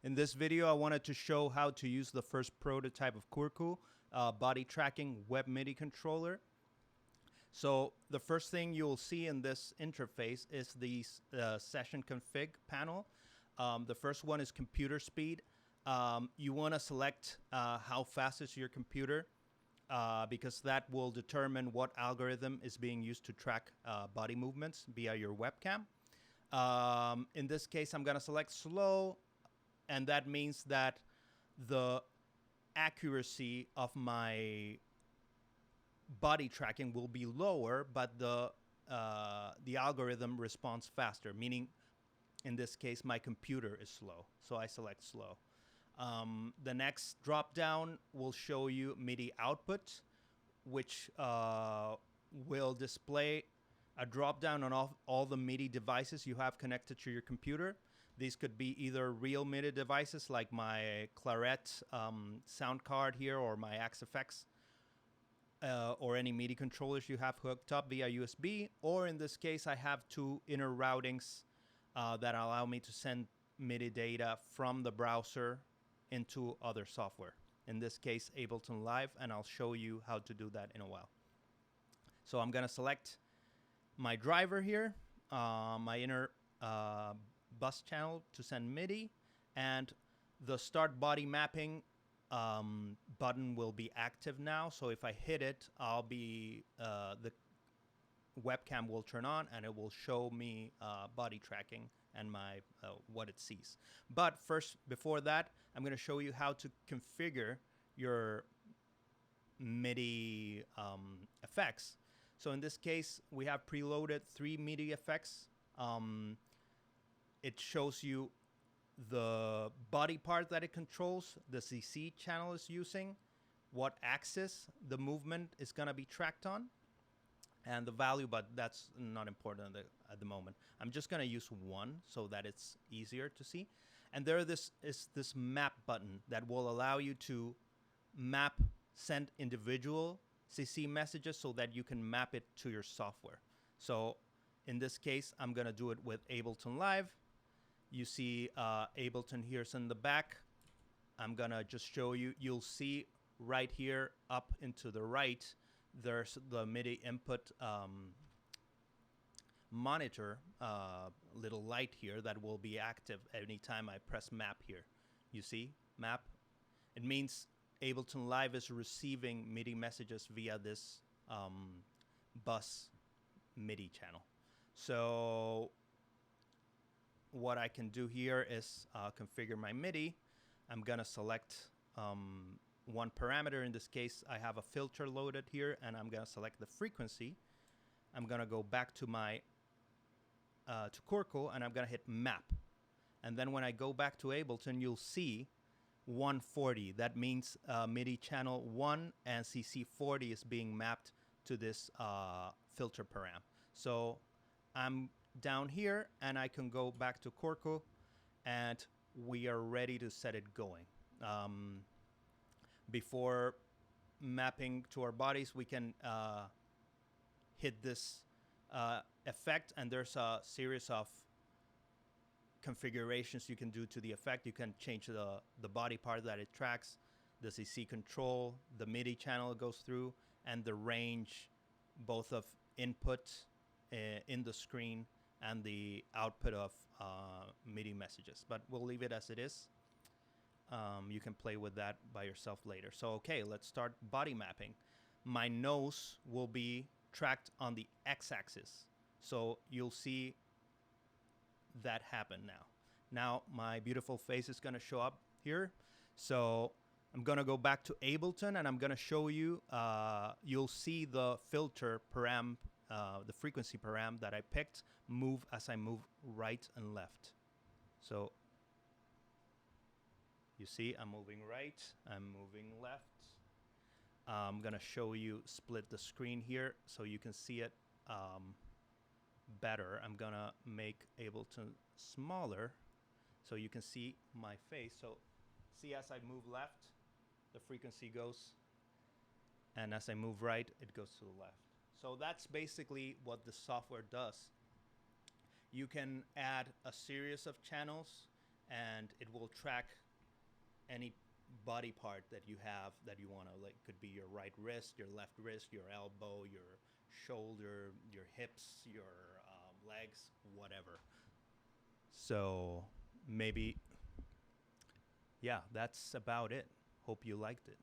In this video, I wanted to show how to use the first prototype of Kurku, body tracking web MIDI controller. So the first thing you'll see in this interface is the session config panel. The first one is computer speed. You want to select how fast is your computer because that will determine what algorithm is being used to track body movements via your webcam. In this case, I'm going to select slow, and that means that the accuracy of my body tracking will be lower, but the algorithm responds faster, meaning in this case my computer is slow, so I select slow. The next drop down will show you MIDI output, which will display a drop down on all the MIDI devices you have connected to your computer. These could be either real MIDI devices like my Claret sound card here, or my XFX, or any MIDI controllers you have hooked up via USB, or in this case I have two inner routings that allow me to send MIDI data from the browser into other software. In this case, Ableton Live, and I'll show you how to do that in a while. So I'm gonna select my driver here, my inner bus channel to send MIDI, and the start body mapping button will be active now. So if I hit it, I'll be the webcam will turn on and it will show me body tracking and my what it sees. But first, before that, I'm going to show you how to configure your MIDI effects. So in this case, we have preloaded 3 MIDI effects. It shows you the body part that it controls, the CC channel is using, what axis the movement is going to be tracked on, and the value, but that's not important at the moment. I'm just going to use one so that it's easier to see. And there is this map button that will allow you to send individual CC messages so that you can map it to your software. So in this case, I'm going to do it with Ableton Live. You see Ableton here's in the back. I'm going to just show you. You'll see right here up into the right, there's the MIDI input monitor, little light here that will be active anytime I press map here. You see map? It means Ableton Live is receiving MIDI messages via this bus MIDI channel. So what I can do here is configure my MIDI. I'm going to select one parameter. In this case, I have a filter loaded here, and I'm going to select the frequency. I'm going to go back to my to Kurku, and I'm going to hit map. And then when I go back to Ableton, you'll see 140. That means MIDI channel 1 and CC40 is being mapped to this filter param. So I'm down here, and I can go back to Kurku, and we are ready to set it going. Before mapping to our bodies, we can hit this effect, and there's a series of configurations you can do to the effect. You can change the body part that it tracks, the CC control, the MIDI channel it goes through, and the range both of input in the screen and the output of MIDI messages. But we'll leave it as it is. You can play with that by yourself later. So okay, let's start body mapping. My nose will be tracked on the x-axis. So you'll see that happen now. Now my beautiful face is going to show up here. So I'm going to go back to Ableton, and I'm going to show you, you'll see the filter param, the frequency param that I picked move as I move right and left. So you see, I'm moving right, I'm moving left. I'm going to show you split the screen here so you can see it better. I'm going to make Ableton smaller so you can see my face. So see, as I move left, the frequency goes, and as I move right, it goes to the left. So that's basically what the software does. You can add a series of channels and it will track any body part that you have that you want to, like, could be your right wrist, your left wrist, your elbow, your shoulder, your hips, your legs, whatever. So maybe, yeah, that's about it. Hope you liked it.